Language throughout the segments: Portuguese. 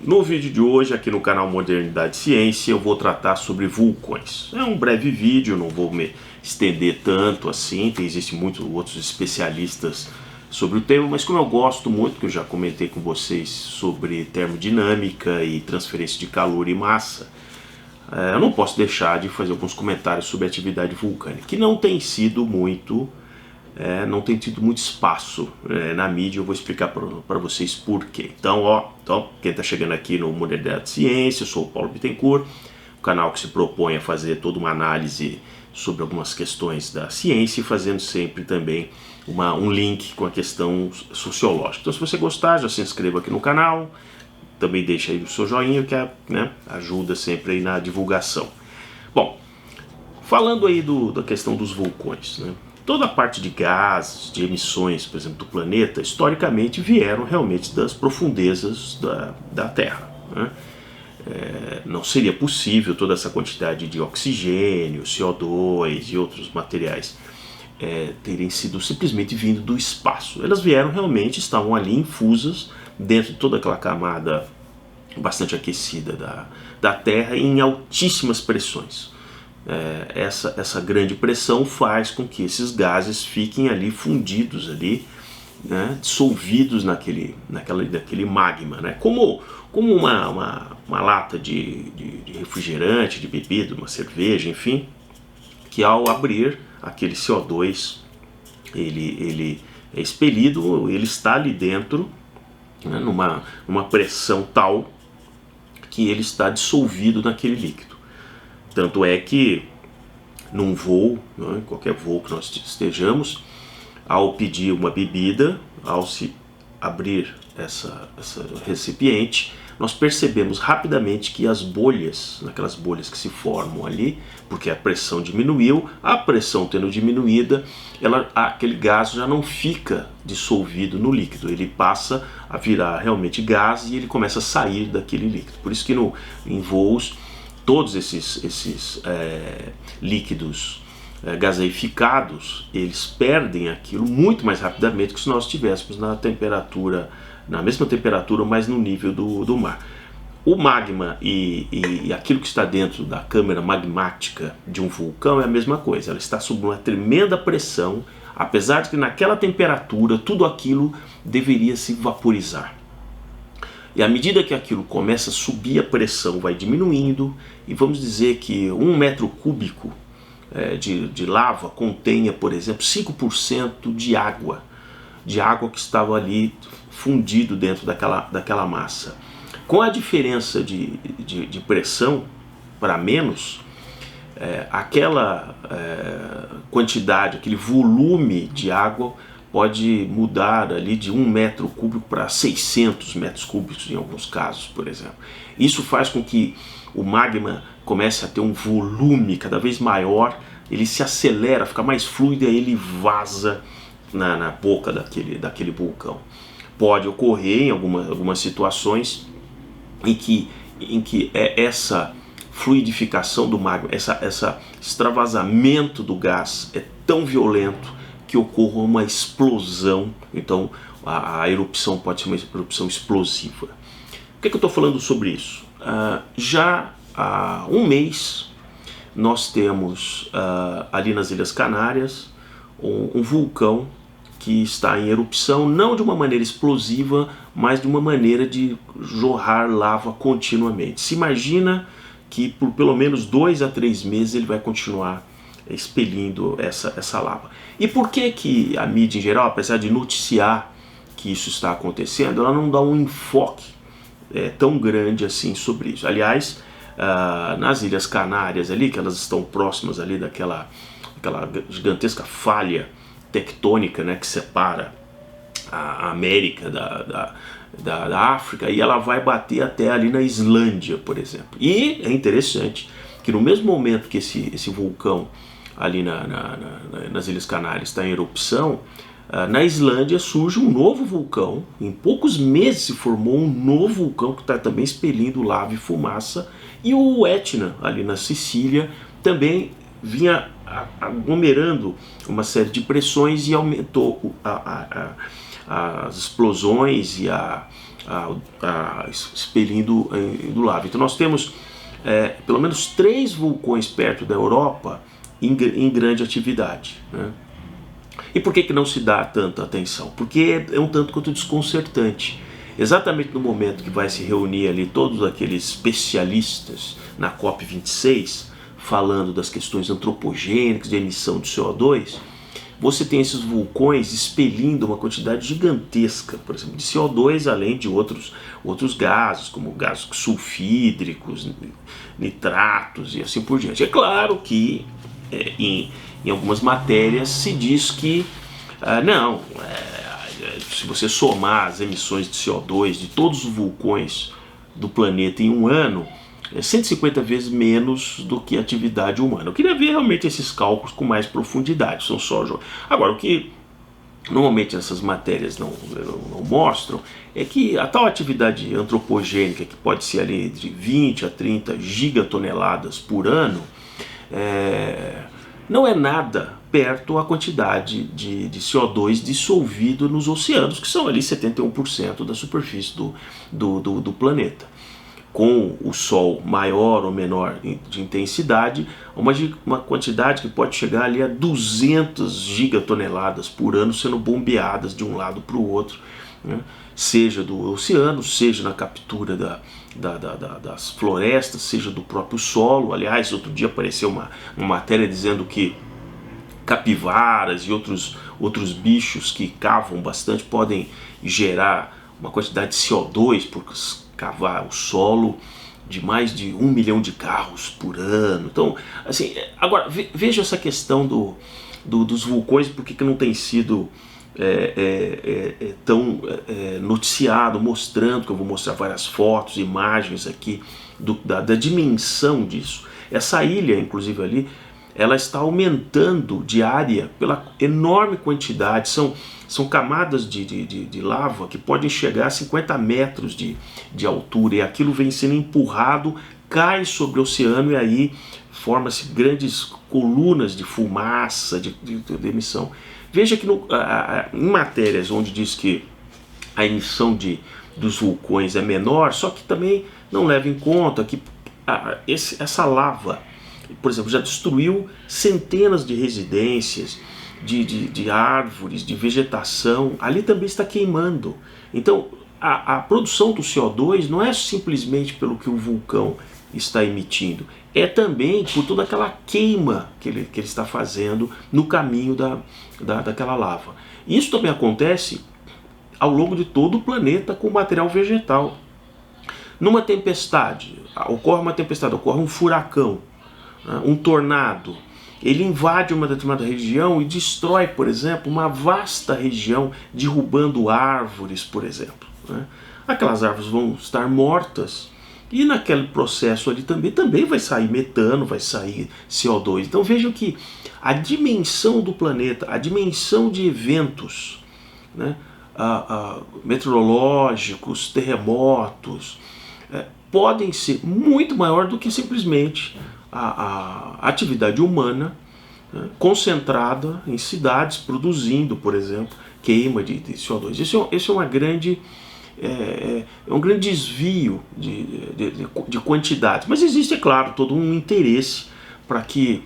No vídeo de hoje, aqui no canal Modernidade e Ciência, eu vou tratar sobre vulcões. É um breve vídeo, não vou me estender tanto assim, existem muitos outros especialistas sobre o tema, mas como eu gosto muito, que eu já comentei com vocês sobre termodinâmica e transferência de calor e massa, eu não posso deixar de fazer alguns comentários sobre a atividade vulcânica, que não tem sido muito... não tem tido muito espaço na mídia. Eu vou explicar para vocês por quê. Então, quem está chegando aqui no Modernidade e Ciência, eu sou o Paulo Bittencourt, o canal que se propõe a fazer toda uma análise sobre algumas questões da ciência e fazendo sempre também um link com a questão sociológica. Então, se você gostar, já se inscreva aqui no canal, também deixa aí o seu joinha, que ajuda sempre aí na divulgação. Bom, falando aí da questão dos vulcões, né? Toda a parte de gases, de emissões, por exemplo, do planeta, historicamente vieram realmente das profundezas da Terra, né? Não seria possível toda essa quantidade de oxigênio, CO2 e outros materiais terem sido simplesmente vindo do espaço. Elas vieram realmente, estavam ali infusas dentro de toda aquela camada bastante aquecida da Terra em altíssimas pressões. Essa grande pressão faz com que esses gases fiquem ali fundidos ali, né, dissolvidos naquele magma, né, como uma lata de refrigerante, de bebida, uma cerveja, enfim, que ao abrir aquele CO2 ele é expelido, ele está ali dentro, né, numa pressão tal que ele está dissolvido naquele líquido. Tanto é que num voo, né, em qualquer voo que nós estejamos, ao pedir uma bebida, ao se abrir essa recipiente, nós percebemos rapidamente que as bolhas, aquelas bolhas que se formam ali, porque a pressão diminuiu, a pressão tendo diminuída, aquele gás já não fica dissolvido no líquido, ele passa a virar realmente gás e ele começa a sair daquele líquido. Por isso que em voos, todos esses líquidos gaseificados, eles perdem aquilo muito mais rapidamente que se nós estivéssemos na mesma temperatura, mas no nível do mar. O magma e aquilo que está dentro da câmara magmática de um vulcão é a mesma coisa, ela está sob uma tremenda pressão, apesar de que naquela temperatura tudo aquilo deveria se vaporizar. E à medida que aquilo começa a subir, a pressão vai diminuindo, e vamos dizer que 1 metro cúbico de lava contenha, por exemplo, 5% de água que estava ali fundido dentro daquela massa. Com a diferença de pressão para menos, aquela quantidade, aquele volume de água pode mudar ali de 1 metro cúbico para 600 metros cúbicos em alguns casos, por exemplo. Isso faz com que o magma comece a ter um volume cada vez maior, ele se acelera, fica mais fluido e aí ele vaza na boca daquele vulcão. Pode ocorrer em algumas situações em que essa fluidificação do magma, esse extravasamento do gás é tão violento que ocorra uma explosão. Então a erupção pode ser uma erupção explosiva. Por que eu estou falando sobre isso? Já há um mês nós temos ali nas Ilhas Canárias um vulcão que está em erupção, não de uma maneira explosiva, mas de uma maneira de jorrar lava continuamente. Se imagina que por pelo menos 2 a 3 meses ele vai continuar expelindo essa lava. E por que a mídia em geral, apesar de noticiar que isso está acontecendo, ela não dá um enfoque tão grande assim sobre isso? Aliás, nas Ilhas Canárias ali, que elas estão próximas ali daquela gigantesca falha tectônica, né, que separa a América da África, e ela vai bater até ali na Islândia, por exemplo. E é interessante que no mesmo momento que esse vulcão ali nas Ilhas Canárias está em erupção, na Islândia surge um novo vulcão. Em poucos meses se formou um novo vulcão que está também expelindo lava e fumaça, e o Etna ali na Sicília também vinha aglomerando uma série de pressões e aumentou as explosões e expelindo do lava. Então nós temos pelo menos 3 vulcões perto da Europa em grande atividade, né? E por que não se dá tanta atenção? Porque é um tanto quanto desconcertante. Exatamente no momento que vai se reunir ali todos aqueles especialistas na COP26, falando das questões antropogênicas, de emissão de CO2, você tem esses vulcões expelindo uma quantidade gigantesca, por exemplo, de CO2, além de outros gases, como gases sulfídricos, nitratos e assim por diante. É claro que em algumas matérias se diz que se você somar as emissões de CO2 de todos os vulcões do planeta em um ano, é 150 vezes menos do que a atividade humana. Eu queria ver realmente esses cálculos com mais profundidade. São só agora, o que normalmente essas matérias não mostram é que a tal atividade antropogênica, que pode ser ali entre 20 a 30 gigatoneladas por ano, não é nada perto a quantidade de CO2 dissolvido nos oceanos, que são ali 71% da superfície do planeta. Com o Sol maior ou menor de intensidade, uma quantidade que pode chegar ali a 200 gigatoneladas por ano sendo bombeadas de um lado para o outro, né? Seja do oceano, seja na captura das florestas, seja do próprio solo. Aliás, outro dia apareceu uma matéria dizendo que capivaras e outros bichos que cavam bastante podem gerar uma quantidade de CO2 por cavar o solo de mais de 1 milhão de carros por ano. Então, assim, agora veja essa questão dos vulcões, por que não tem sido tão noticiado, mostrando, que eu vou mostrar várias fotos, imagens aqui da dimensão disso. Essa ilha, inclusive ali, ela está aumentando de área pela enorme quantidade, são camadas de lava que podem chegar a 50 metros de altura, e aquilo vem sendo empurrado, cai sobre o oceano, e aí forma-se grandes colunas de fumaça, de emissão. Veja que em matérias onde diz que a emissão dos vulcões é menor, só que também não leva em conta que essa lava, por exemplo, já destruiu centenas de residências, de árvores, de vegetação. Ali também está queimando. Então a produção do CO2 não é simplesmente pelo que o vulcão está emitindo, é também por toda aquela queima que ele está fazendo no caminho daquela lava. Isso também acontece ao longo de todo o planeta com material vegetal. Numa tempestade, ocorre um furacão, um tornado, ele invade uma determinada região e destrói, por exemplo, uma vasta região, derrubando árvores, por exemplo, né? Aquelas árvores vão estar mortas, e naquele processo ali também vai sair metano, vai sair CO2. Então vejam que a dimensão do planeta, a dimensão de eventos, né, meteorológicos, terremotos, podem ser muito maior do que simplesmente a atividade humana, né, concentrada em cidades, produzindo, por exemplo, queima de CO2. Esse é um grande desvio de quantidade. Mas existe, é claro, todo um interesse para que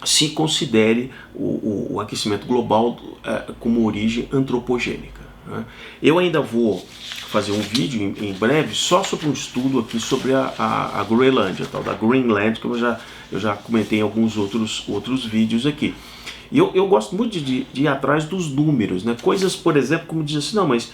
se considere o aquecimento global como origem antropogênica, né? Eu ainda vou fazer um vídeo em breve só sobre um estudo aqui sobre a Groenlândia, tal da Greenland, que eu já comentei em alguns outros vídeos aqui. E eu gosto muito de ir atrás dos números, né? Coisas, por exemplo, como diz assim, não, mas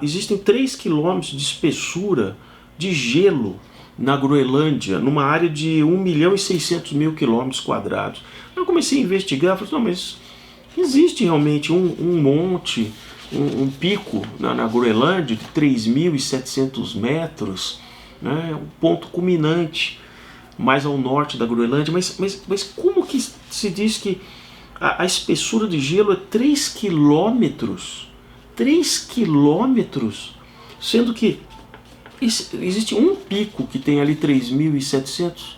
existem 3 km de espessura de gelo na Groenlândia, numa área de 1.600.000 km². Eu comecei a investigar, falei, não, mas existe realmente um monte, um pico na Groenlândia de 3.700 metros, né, um ponto culminante mais ao norte da Groenlândia, mas como que se diz que a espessura de gelo é 3 quilômetros? 3 quilômetros, sendo que existe um pico que tem ali 3.700,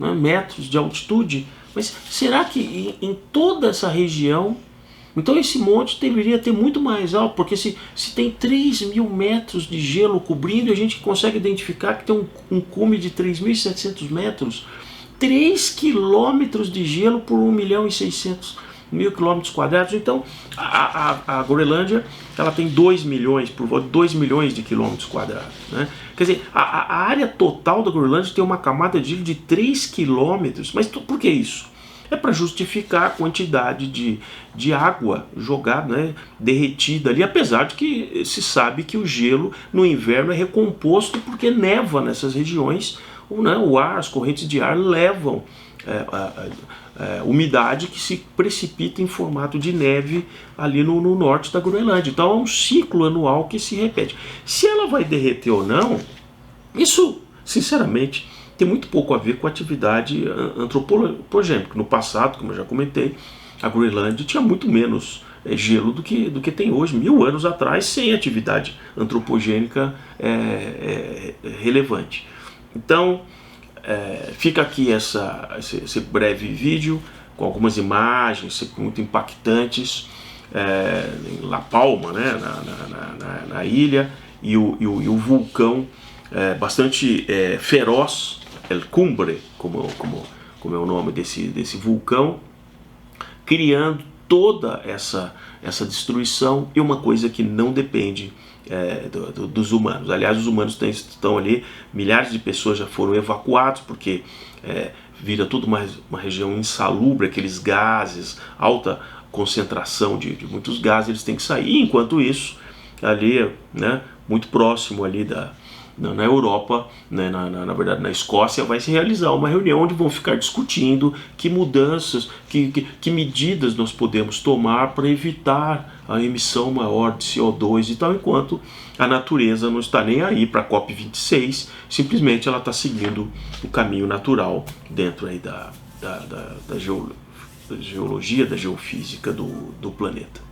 né, metros de altitude, mas será que em toda essa região Então esse monte deveria ter muito mais alto, porque se tem 3.000 metros de gelo cobrindo, a gente consegue identificar que tem um cume de 3.700 metros, 3 quilômetros de gelo por 1.600.000 quilômetros quadrados. Então a Groenlândia, ela tem 2 milhões, por volta de 2 milhões de quilômetros quadrados, né? Quer dizer, a área total da Groenlândia tem uma camada de gelo de 3 quilômetros. Mas por que isso? É para justificar a quantidade de água jogada, né, derretida ali, apesar de que se sabe que o gelo no inverno é recomposto porque neva nessas regiões, né, o ar, as correntes de ar levam umidade que se precipita em formato de neve ali no norte da Groenlândia. Então é um ciclo anual que se repete. Se ela vai derreter ou não, isso, sinceramente, tem muito pouco a ver com a atividade antropogênica. No passado, como eu já comentei, a Groenlândia tinha muito menos gelo do que tem hoje, 1000 anos atrás, sem atividade antropogênica relevante. Então, fica aqui esse breve vídeo com algumas imagens muito impactantes em La Palma, né, na ilha, e o vulcão bastante feroz, El Cumbre, como é o nome desse vulcão, criando toda essa destruição, e uma coisa que não depende dos humanos. Aliás, os humanos estão ali, milhares de pessoas já foram evacuados, porque vira tudo uma região insalubre, aqueles gases, alta concentração de muitos gases, eles têm que sair. E, enquanto isso, ali, né, muito próximo ali na Europa, né, na verdade na Escócia, vai se realizar uma reunião onde vão ficar discutindo que mudanças, que medidas nós podemos tomar para evitar a emissão maior de CO2 e tal, enquanto a natureza não está nem aí para a COP26, simplesmente ela está seguindo o caminho natural dentro aí da geologia, da geofísica do planeta.